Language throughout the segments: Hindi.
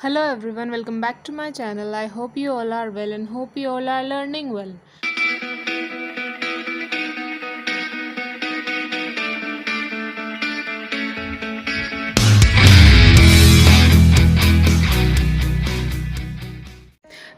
Hello everyone, welcome back to my channel. I hope you all are well and hope you all are learning well.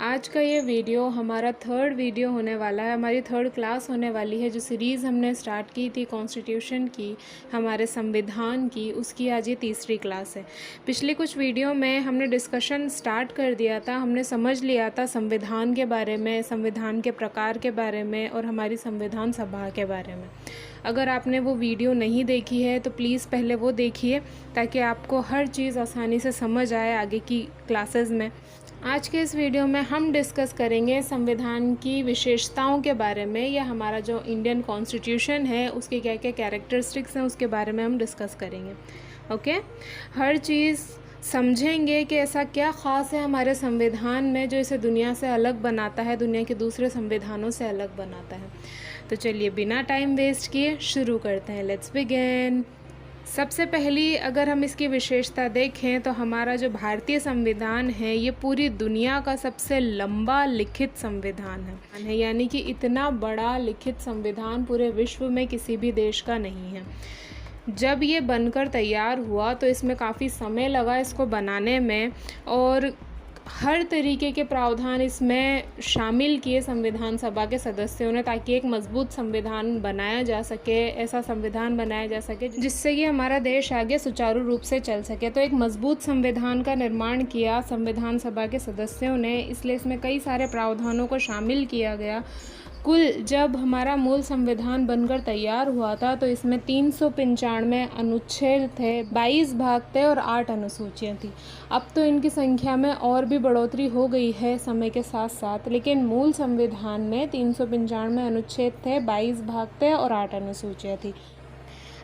आज का ये वीडियो हमारा थर्ड वीडियो होने वाला है, हमारी थर्ड क्लास होने वाली है। जो सीरीज़ हमने स्टार्ट की थी कॉन्स्टिट्यूशन की, हमारे संविधान की, उसकी आज ये तीसरी क्लास है। पिछले कुछ वीडियो में हमने डिस्कशन स्टार्ट कर दिया था, हमने समझ लिया था संविधान के बारे में, संविधान के प्रकार के बारे में और हमारी संविधान सभा के बारे में। अगर आपने वो वीडियो नहीं देखी है तो प्लीज़ पहले वो देखिए ताकि आपको हर चीज़ आसानी से समझ आए आगे की क्लासेस में। आज के इस वीडियो में हम डिस्कस करेंगे संविधान की विशेषताओं के बारे में, या हमारा जो इंडियन कॉन्स्टिट्यूशन है उसके क्या क्या कैरेक्टरिस्टिक्स हैं उसके बारे में हम डिस्कस करेंगे। ओके, हर चीज़ समझेंगे कि ऐसा क्या ख़ास है हमारे संविधान में जो इसे दुनिया से अलग बनाता है, दुनिया के दूसरे संविधानों से अलग बनाता है। तो चलिए बिना टाइम वेस्ट किए शुरू करते हैं। Let's begin. सबसे पहली अगर हम इसकी विशेषता देखें तो हमारा जो भारतीय संविधान है ये पूरी दुनिया का सबसे लंबा लिखित संविधान है, यानी कि इतना बड़ा लिखित संविधान पूरे विश्व में किसी भी देश का नहीं है। जब ये बनकर तैयार हुआ तो इसमें काफ़ी समय लगा इसको बनाने में, और हर तरीके के प्रावधान इसमें शामिल किए संविधान सभा के सदस्यों ने, ताकि एक मजबूत संविधान बनाया जा सके, ऐसा संविधान बनाया जा सके जिससे कि हमारा देश आगे सुचारू रूप से चल सके। तो एक मजबूत संविधान का निर्माण किया संविधान सभा के सदस्यों ने, इसलिए इसमें कई सारे प्रावधानों को शामिल किया गया। कुल जब हमारा मूल संविधान बनकर तैयार हुआ था तो इसमें 395 अनुच्छेद थे, 22 भाग थे और 8 अनुसूचियाँ थी। अब तो इनकी संख्या में और भी बढ़ोतरी हो गई है समय के साथ साथ, लेकिन मूल संविधान में 395 अनुच्छेद थे, 22 भाग थे और 8 अनुसूचियाँ थी।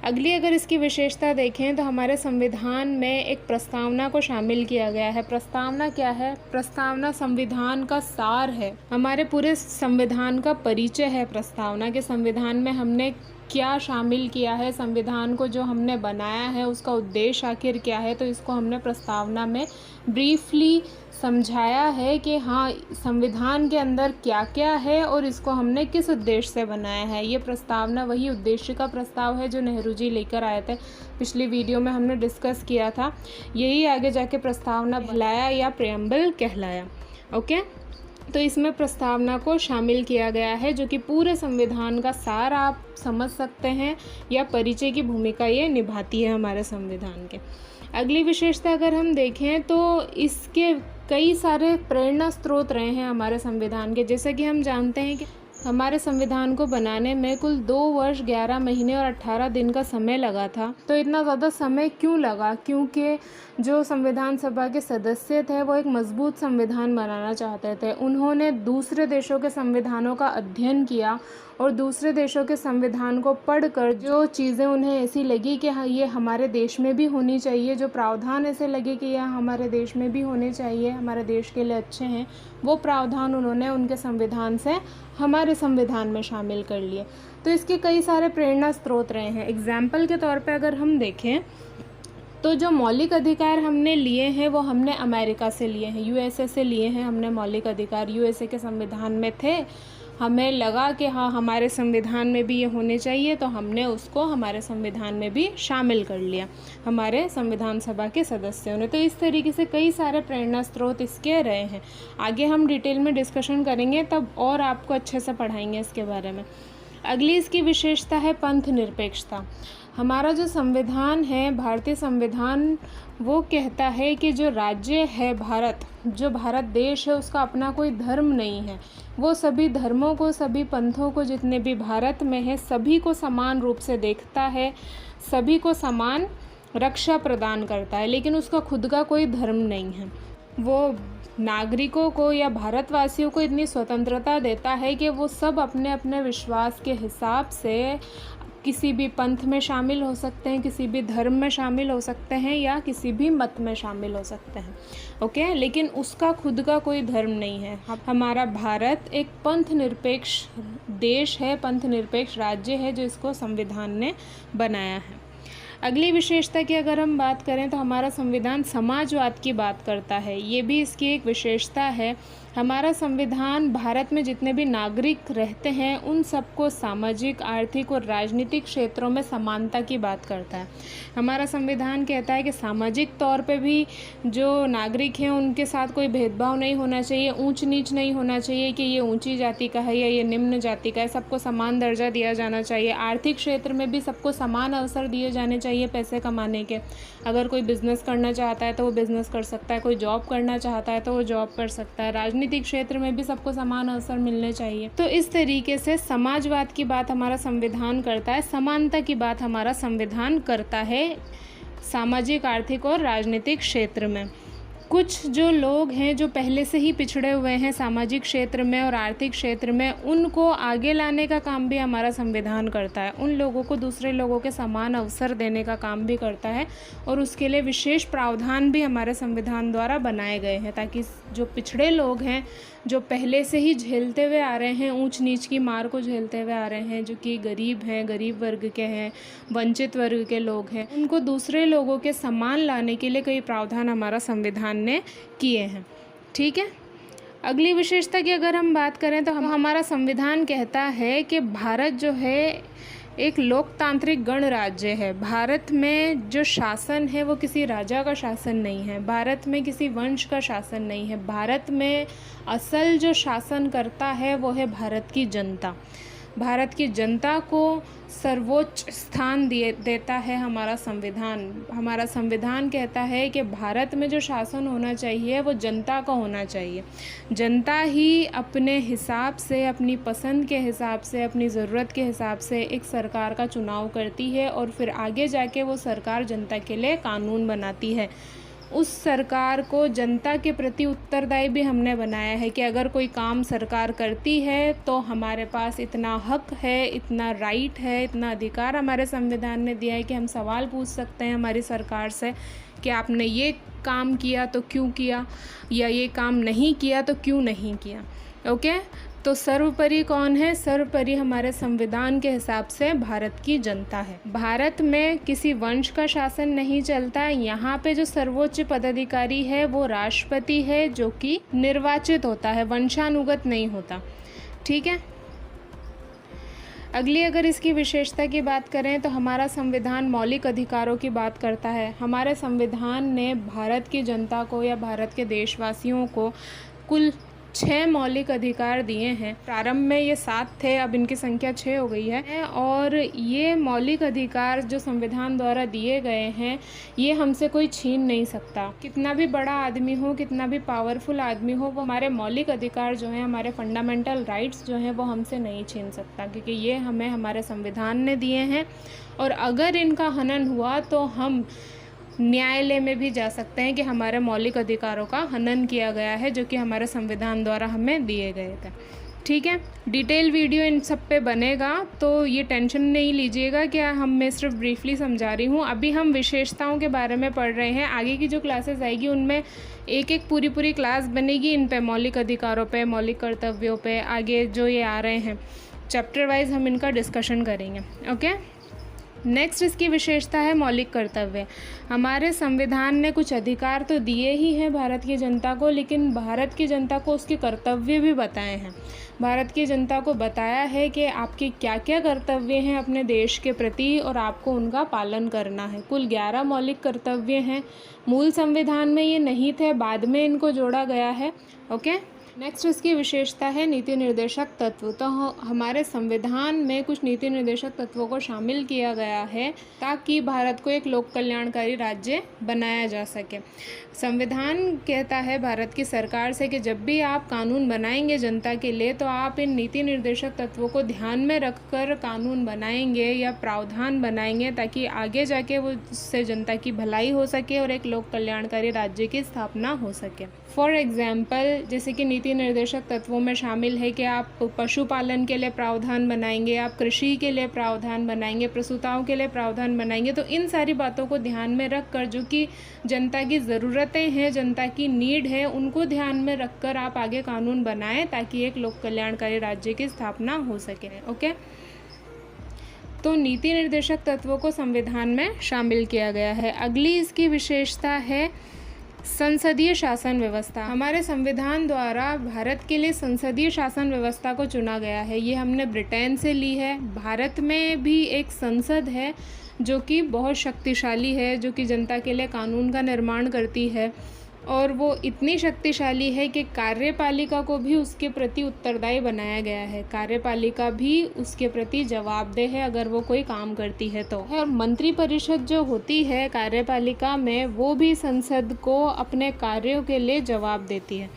अगली अगर इसकी विशेषता देखें तो हमारे संविधान में एक प्रस्तावना को शामिल किया गया है। प्रस्तावना क्या है? प्रस्तावना संविधान का सार है, हमारे पूरे संविधान का परिचय है प्रस्तावना के। संविधान में हमने क्या शामिल किया है, संविधान को जो हमने बनाया है उसका उद्देश्य आखिर क्या है, तो इसको हमने प्रस्तावना में ब्रीफली समझाया है कि हाँ संविधान के अंदर क्या क्या है और इसको हमने किस उद्देश्य से बनाया है। ये प्रस्तावना वही उद्देश्य का प्रस्ताव है जो नेहरू जी लेकर आए थे, पिछली वीडियो में हमने डिस्कस किया था। यही आगे जाके प्रस्तावना कहलाया या प्रेम्बल कहलाया। ओके, तो इसमें प्रस्तावना को शामिल किया गया है जो कि पूरे संविधान का सार आप समझ सकते हैं, या परिचय की भूमिका ये निभाती है हमारे संविधान के। अगली विशेषता अगर हम देखें तो इसके कई सारे प्रेरणा स्रोत रहे हैं हमारे संविधान के। जैसे कि हम जानते हैं कि हमारे संविधान को बनाने में कुल 2 वर्ष 11 महीने और 18 दिन का समय लगा था। तो इतना ज़्यादा समय क्यों लगा? क्योंकि जो संविधान सभा के सदस्य थे वो एक मजबूत संविधान बनाना चाहते थे। उन्होंने दूसरे देशों के संविधानों का अध्ययन किया और दूसरे देशों के संविधान को पढ़कर जो चीज़ें उन्हें ऐसी लगी कि हाँ ये हमारे देश में भी होनी चाहिए, जो प्रावधान ऐसे लगे कि यह हमारे देश में भी होने चाहिए, हमारे देश के लिए अच्छे हैं, वो प्रावधान उन्होंने उनके संविधान से हमारे संविधान में शामिल कर लिए। तो इसके कई सारे प्रेरणा स्रोत रहे हैं। एग्जाम्पल के तौर पे अगर हम देखें तो जो मौलिक अधिकार हमने लिए हैं वो हमने अमेरिका से लिए हैं, यूएसए से लिए हैं हमने मौलिक अधिकार। यूएसए के संविधान में थे, हमें लगा कि हाँ हमारे संविधान में भी ये होने चाहिए, तो हमने उसको हमारे संविधान में भी शामिल कर लिया हमारे संविधान सभा के सदस्यों ने। तो इस तरीके से कई सारे प्रेरणा स्रोत इसके रहे हैं। आगे हम डिटेल में डिस्कशन करेंगे तब और आपको अच्छे से पढ़ाएंगे इसके बारे में। अगली इसकी विशेषता है पंथ निरपेक्षता। हमारा जो संविधान है, भारतीय संविधान, वो कहता है कि जो राज्य है भारत, जो भारत देश है, उसका अपना कोई धर्म नहीं है। वो सभी धर्मों को, सभी पंथों को, जितने भी भारत में है, सभी को समान रूप से देखता है, सभी को समान रक्षा प्रदान करता है, लेकिन उसका खुद का कोई धर्म नहीं है। वो नागरिकों को या भारतवासियों को इतनी स्वतंत्रता देता है कि वो सब अपने अपने विश्वास के हिसाब से किसी भी पंथ में शामिल हो सकते हैं, किसी भी धर्म में शामिल हो सकते हैं, या किसी भी मत में शामिल हो सकते हैं। ओके, लेकिन उसका खुद का कोई धर्म नहीं है। हमारा भारत एक पंथ निरपेक्ष देश है, पंथ निरपेक्ष राज्य है जो इसको संविधान ने बनाया है। अगली विशेषता की अगर हम बात करें तो हमारा संविधान समाजवाद की बात करता है। ये भी इसकी एक विशेषता है। हमारा संविधान भारत में जितने भी नागरिक रहते हैं उन सबको सामाजिक, आर्थिक और राजनीतिक क्षेत्रों में समानता की बात करता है। हमारा संविधान कहता है कि सामाजिक तौर पे भी जो नागरिक हैं उनके साथ कोई भेदभाव नहीं होना चाहिए, ऊंच नीच नहीं होना चाहिए कि ये ऊंची जाति का है या ये निम्न जाति का है, सबको समान दर्जा दिया जाना चाहिए। आर्थिक क्षेत्र में भी सबको समान अवसर दिए जाने चाहिए पैसे कमाने के। अगर कोई बिज़नेस करना चाहता है तो वो बिज़नेस कर सकता है, कोई जॉब करना चाहता है तो वो जॉब कर सकता है। राजनीतिक क्षेत्र में भी सबको समान अवसर मिलने चाहिए। तो इस तरीके से समाजवाद की बात हमारा संविधान करता है, समानता की बात हमारा संविधान करता है सामाजिक, आर्थिक और राजनीतिक क्षेत्र में। कुछ जो लोग हैं जो पहले से ही पिछड़े हुए हैं सामाजिक क्षेत्र में और आर्थिक क्षेत्र में, उनको आगे लाने का काम भी हमारा संविधान करता है। उन लोगों को दूसरे लोगों के समान अवसर देने का काम भी करता है और उसके लिए विशेष प्रावधान भी हमारे संविधान द्वारा बनाए गए हैं, ताकि जो पिछड़े लोग हैं, जो पहले से ही झेलते हुए आ रहे हैं, ऊंच नीच की मार को झेलते हुए आ रहे हैं, जो कि गरीब हैं, गरीब वर्ग के हैं, वंचित वर्ग के लोग हैं, उनको दूसरे लोगों के समान लाने के लिए कई प्रावधान हमारा संविधान ने किए हैं। ठीक है। अगली विशेषता की अगर हम बात करें तो हमारा संविधान कहता है कि भारत जो है एक लोकतांत्रिक गणराज्य है। भारत में जो शासन है वो किसी राजा का शासन नहीं है, भारत में किसी वंश का शासन नहीं है। भारत में असल जो शासन करता है वो है भारत की जनता। भारत की जनता को सर्वोच्च स्थान देता है हमारा संविधान। हमारा संविधान कहता है कि भारत में जो शासन होना चाहिए वो जनता का होना चाहिए। जनता ही अपने हिसाब से, अपनी पसंद के हिसाब से, अपनी ज़रूरत के हिसाब से एक सरकार का चुनाव करती है और फिर आगे जाके वो सरकार जनता के लिए कानून बनाती है। उस सरकार को जनता के प्रति उत्तरदायी भी हमने बनाया है कि अगर कोई काम सरकार करती है तो हमारे पास इतना हक है, इतना राइट है, इतना अधिकार हमारे संविधान ने दिया है कि हम सवाल पूछ सकते हैं हमारी सरकार से कि आपने ये काम किया तो क्यों किया, या ये काम नहीं किया तो क्यों नहीं किया। ओके, तो सर्वोपरि कौन है? सर्वोपरि हमारे संविधान के हिसाब से भारत की जनता है। भारत में किसी वंश का शासन नहीं चलता। यहाँ पे जो सर्वोच्च पदाधिकारी है वो राष्ट्रपति है, जो कि निर्वाचित होता है, वंशानुगत नहीं होता। ठीक है। अगली अगर इसकी विशेषता की बात करें तो हमारा संविधान मौलिक अधिकारों की बात करता है। हमारे संविधान ने भारत की जनता को या भारत के देशवासियों को कुल 6 मौलिक अधिकार दिए हैं। प्रारंभ में ये 7 थे, अब इनकी संख्या 6 हो गई है। और ये मौलिक अधिकार जो संविधान द्वारा दिए गए हैं, ये हमसे कोई छीन नहीं सकता। कितना भी बड़ा आदमी हो, कितना भी पावरफुल आदमी हो, वो हमारे मौलिक अधिकार जो हैं, हमारे फंडामेंटल राइट्स जो हैं, वो हमसे नहीं छीन सकता, क्योंकि ये हमें हमारे संविधान ने दिए हैं। और अगर इनका हनन हुआ तो हम न्यायालय में भी जा सकते हैं कि हमारे मौलिक अधिकारों का हनन किया गया है, जो कि हमारे संविधान द्वारा हमें दिए गए थे। ठीक है। डिटेल वीडियो इन सब पे बनेगा, तो ये टेंशन नहीं लीजिएगा कि मैं सिर्फ ब्रीफली समझा रही हूँ। अभी हम विशेषताओं के बारे में पढ़ रहे हैं। आगे की जो क्लासेस आएगी उनमें एक एक पूरी क्लास बनेगी इन पे, मौलिक अधिकारों पे, मौलिक कर्तव्यों पे। आगे जो ये आ रहे हैं चैप्टर वाइज हम इनका डिस्कशन करेंगे। ओके। नेक्स्ट इसकी विशेषता है मौलिक कर्तव्य। हमारे संविधान ने कुछ अधिकार तो दिए ही हैं भारत की जनता को, लेकिन भारत की जनता को उसके कर्तव्य भी बताए हैं। भारत की जनता को बताया है कि आपके क्या क्या कर्तव्य हैं अपने देश के प्रति और आपको उनका पालन करना है। कुल 11 मौलिक कर्तव्य हैं। मूल संविधान में ये नहीं थे, बाद में इनको जोड़ा गया है। ओके। नेक्स्ट इसकी विशेषता है नीति निर्देशक तत्व। तो हमारे संविधान में कुछ नीति निर्देशक तत्वों को शामिल किया गया है ताकि भारत को एक लोक कल्याणकारी राज्य बनाया जा सके। संविधान कहता है भारत की सरकार से कि जब भी आप कानून बनाएंगे जनता के लिए, तो आप इन नीति निर्देशक तत्वों को ध्यान में रखकर कानून बनाएंगे या प्रावधान बनाएंगे, ताकि आगे जाके वो उससे जनता की भलाई हो सके और एक लोक कल्याणकारी राज्य की स्थापना हो सके। फॉर एग्जाम्पल, जैसे कि नीति निर्देशक तत्वों में शामिल है कि आप पशुपालन के लिए प्रावधान बनाएंगे, आप कृषि के लिए प्रावधान बनाएंगे, प्रसूताओं के लिए प्रावधान बनाएंगे। तो इन सारी बातों को ध्यान में रखकर, जो कि जनता की ज़रूरतें हैं, जनता की नीड है, उनको ध्यान में रखकर आप आगे कानून बनाएं ताकि एक लोक कल्याणकारी राज्य की स्थापना हो सके। ओके। तो नीति निर्देशक तत्वों को संविधान में शामिल किया गया है। अगली इसकी विशेषता है संसदीय शासन व्यवस्था। हमारे संविधान द्वारा भारत के लिए संसदीय शासन व्यवस्था को चुना गया है। ये हमने ब्रिटेन से ली है। भारत में भी एक संसद है जो कि बहुत शक्तिशाली है, जो कि जनता के लिए कानून का निर्माण करती है, और वो इतनी शक्तिशाली है कि कार्यपालिका को भी उसके प्रति उत्तरदायी बनाया गया है। कार्यपालिका भी उसके प्रति जवाबदेह है अगर वो कोई काम करती है तो। और मंत्रिपरिषद जो होती है कार्यपालिका में, वो भी संसद को अपने कार्यों के लिए जवाब देती है।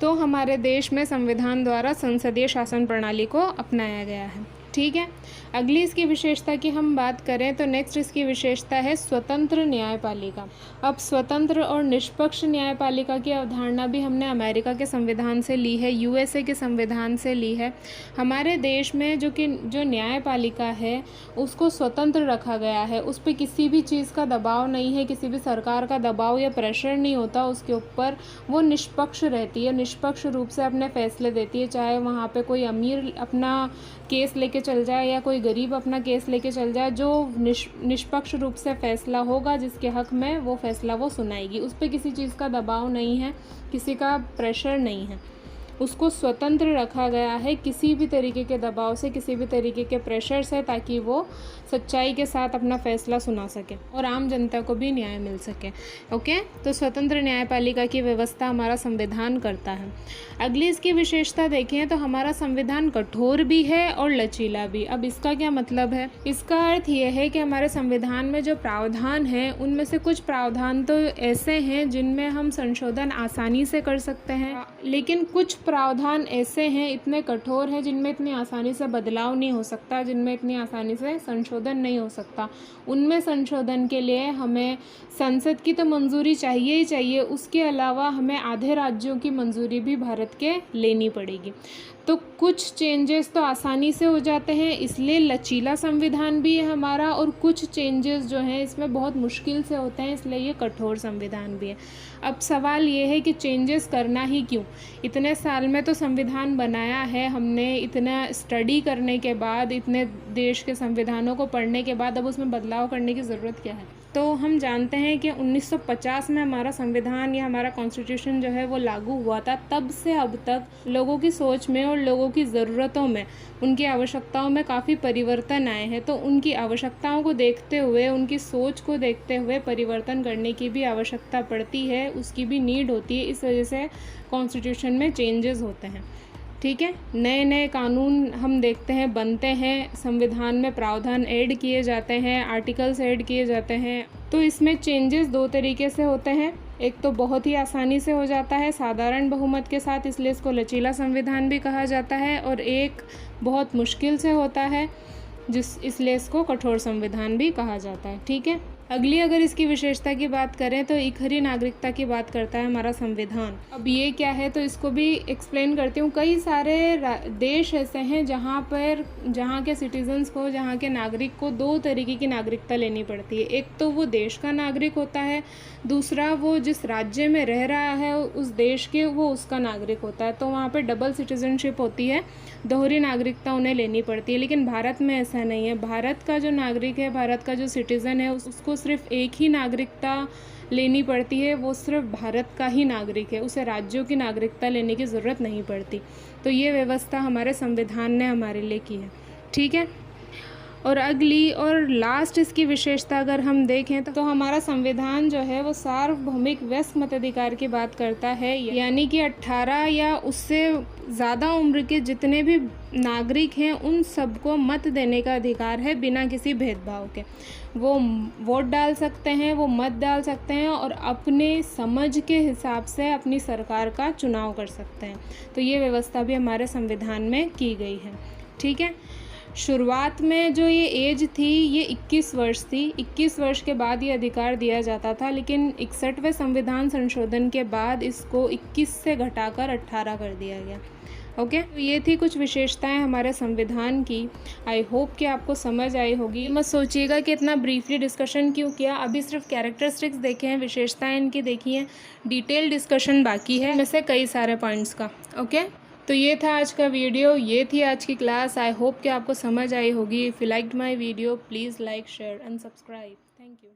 तो हमारे देश में संविधान द्वारा संसदीय शासन प्रणाली को अपनाया गया है। ठीक है, अगली इसकी विशेषता की हम बात करें तो नेक्स्ट इसकी विशेषता है स्वतंत्र न्यायपालिका। अब स्वतंत्र और निष्पक्ष न्यायपालिका की अवधारणा भी हमने अमेरिका के संविधान से ली है, यूएसए के संविधान से ली है। हमारे देश में जो न्यायपालिका है उसको स्वतंत्र रखा गया है। उस पर किसी भी चीज़ का दबाव नहीं है, किसी भी सरकार का दबाव या प्रेशर नहीं होता उसके ऊपर। वो निष्पक्ष रहती है, निष्पक्ष रूप से अपने फैसले देती है। चाहे वहाँ पे कोई अमीर अपना केस लेके चल जाए या कोई गरीब अपना केस लेके चल जाए, जो निष्पक्ष रूप से फैसला होगा जिसके हक में, वो फैसला वो सुनाएगी। उस पर किसी चीज़ का दबाव नहीं है, किसी का प्रेशर नहीं है। उसको स्वतंत्र रखा गया है किसी भी तरीके के दबाव से, किसी भी तरीके के प्रेशर से, ताकि वो सच्चाई के साथ अपना फैसला सुना सके और आम जनता को भी न्याय मिल सके। ओके, तो स्वतंत्र न्यायपालिका की व्यवस्था हमारा संविधान करता है। अगली इसकी विशेषता देखें तो हमारा संविधान कठोर भी है और लचीला भी। अब इसका क्या मतलब है? इसका अर्थ ये है कि हमारे संविधान में जो प्रावधान है उनमें से कुछ प्रावधान तो ऐसे हैं जिनमें हम संशोधन आसानी से कर सकते हैं, लेकिन कुछ प्रावधान ऐसे हैं, इतने कठोर हैं, जिनमें इतनी आसानी से बदलाव नहीं हो सकता, जिनमें इतनी आसानी से संशोधन नहीं हो सकता। उनमें संशोधन के लिए हमें संसद की तो मंजूरी चाहिए ही चाहिए, उसके अलावा हमें आधे राज्यों की मंजूरी भी भारत के लेनी पड़ेगी। तो कुछ चेंजेस तो आसानी से हो जाते हैं, इसलिए लचीला संविधान भी है हमारा, और कुछ चेंजेस जो हैं इसमें बहुत मुश्किल से होते हैं, इसलिए ये कठोर संविधान भी है। अब सवाल ये है कि चेंजेस करना ही क्यों? इतने साल में तो संविधान बनाया है हमने, इतना स्टडी करने के बाद, इतने देश के संविधानों को पढ़ने के बाद अब उसमें बदलाव करने की ज़रूरत क्या है? तो हम जानते हैं कि 1950 में हमारा संविधान या हमारा कॉन्स्टिट्यूशन जो है वो लागू हुआ था। तब से अब तक लोगों की सोच में और लोगों की ज़रूरतों में, उनकी आवश्यकताओं में काफ़ी परिवर्तन आए हैं। तो उनकी आवश्यकताओं को देखते हुए, उनकी सोच को देखते हुए परिवर्तन करने की भी आवश्यकता पड़ती है, उसकी भी नीड होती है। इस वजह से कॉन्स्टिट्यूशन में चेंजेस होते हैं। ठीक है, नए नए कानून हम देखते हैं बनते हैं, संविधान में प्रावधान ऐड किए जाते हैं, आर्टिकल्स ऐड किए जाते हैं। तो इसमें चेंजेस दो तरीके से होते हैं। एक तो बहुत ही आसानी से हो जाता है साधारण बहुमत के साथ, इसलिए इसको लचीला संविधान भी कहा जाता है, और एक बहुत मुश्किल से होता है इसलिए इसको कठोर संविधान भी कहा जाता है। ठीक है, अगली अगर इसकी विशेषता की बात करें तो इकहरी नागरिकता की बात करता है हमारा संविधान। अब ये क्या है तो इसको भी एक्सप्लेन करती हूँ। कई सारे देश ऐसे हैं जहाँ के सिटीजन्स को, जहाँ के नागरिक को दो तरीके की नागरिकता लेनी पड़ती है। एक तो वो देश का नागरिक होता है, दूसरा वो जिस राज्य में रह रहा है उस देश के, वो उसका नागरिक होता है। तो वहाँ पर डबल सिटीजनशिप होती है, दोहरी नागरिकता उन्हें लेनी पड़ती है। लेकिन भारत में ऐसा नहीं है। भारत का जो नागरिक है, भारत का जो सिटीज़न है, उसको सिर्फ एक ही नागरिकता लेनी पड़ती है, वो सिर्फ भारत का ही नागरिक है, उसे राज्यों की नागरिकता लेने की ज़रूरत नहीं पड़ती। तो ये व्यवस्था हमारे संविधान ने हमारे लिए की है। ठीक है, और अगली और लास्ट इसकी विशेषता अगर हम देखें तो हमारा संविधान जो है वो सार्वभौमिक वयस्क मताधिकार की बात करता है, यानी कि 18 या उससे ज़्यादा उम्र के जितने भी नागरिक हैं उन सबको मत देने का अधिकार है बिना किसी भेदभाव के। वो वोट डाल सकते हैं, वो मत डाल सकते हैं, और अपने समझ के हिसाब से अपनी सरकार का चुनाव कर सकते हैं। तो ये व्यवस्था भी हमारे संविधान में की गई है। ठीक है, शुरुआत में जो ये एज थी ये 21 वर्ष थी। 21 वर्ष के बाद ये अधिकार दिया जाता था, लेकिन 61वें संविधान संशोधन के बाद इसको 21 से घटाकर 18 कर दिया गया। ओके, तो ये थी कुछ विशेषताएं हमारे संविधान की। आई होप कि आपको समझ आई होगी। मत सोचिएगा कि इतना ब्रीफली डिस्कशन क्यों किया, अभी सिर्फ कैरेक्टरिस्टिक्स देखे हैं, विशेषताएं इनकी देखी हैं, डिटेल डिस्कशन बाकी है में से कई सारे पॉइंट्स का। ओके, तो ये था आज का वीडियो, ये थी आज की क्लास। आई होप कि आपको समझ आई होगी। If you liked my video please like share and subscribe. Thank you.